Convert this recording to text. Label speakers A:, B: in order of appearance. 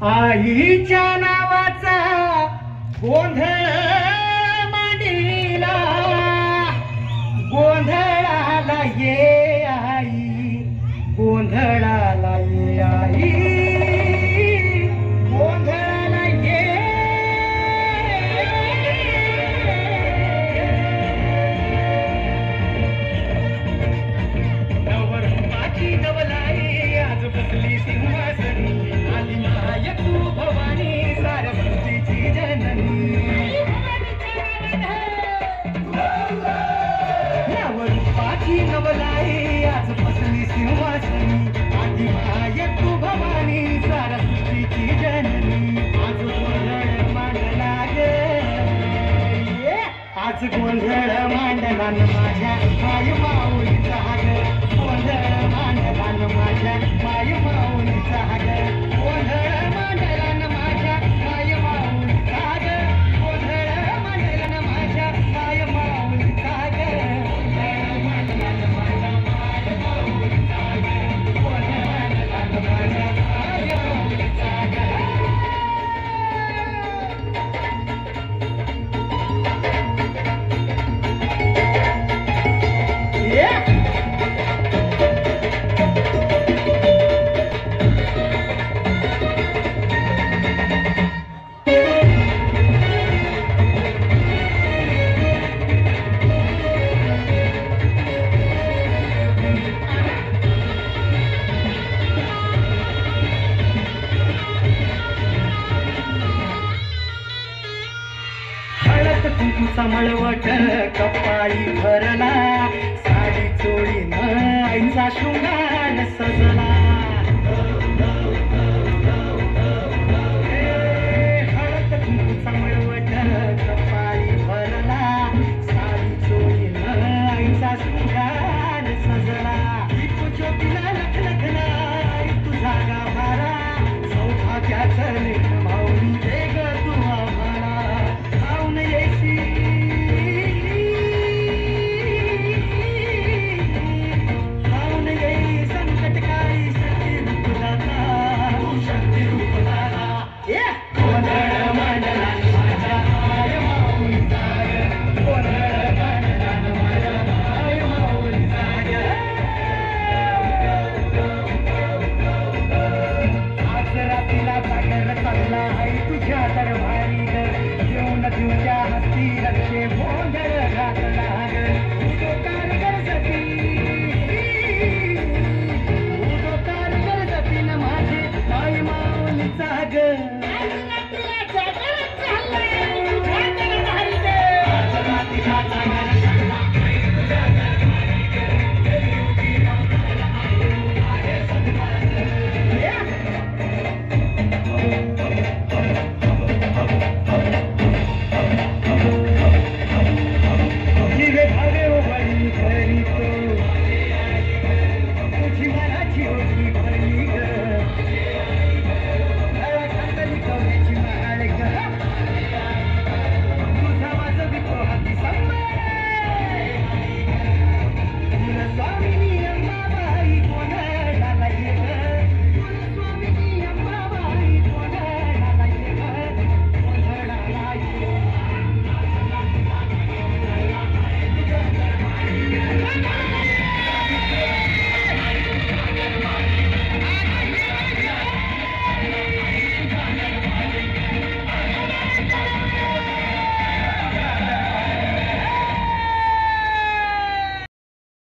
A: आईच्या नावाचा गोंधळ मांडीला, गोंधळाला ये आई, गोंधळाला ये आई, गोंधळाला ये. नवरपाची नवलाई आज बसली सिंहासनी, आली माय तू भवानी सारस्वतीची जननी. नवरपाची नवलाई आज बसली सिंहासनी, आली माय तू भवानी सारस्वतीची जननी. आज गोंधळ मांडला ग, आज गोंधळ मांडला न माझ्या माय माऊलीचा ग, गोंधळ मांडला न माझ्या माय माऊलीचा ग, गोंधळ मांडला न माझ्या माय माऊलीचा ग, गोंधळ मांडला न माझ्या माय माऊलीचा ग, गोंधळ मांडला न माझ्या माय माऊलीचा ग, गोंधळ मांडला न माझ्या माय माऊलीचा ग. हळद कुंकूचा मळवट कपाळी भरला, साडी चोळीनं आईचा शृंगार सजला. हळद कुंकूचा मळवट कपाळी भरला, साडी चोळीनं आईचा शृंगार सजला.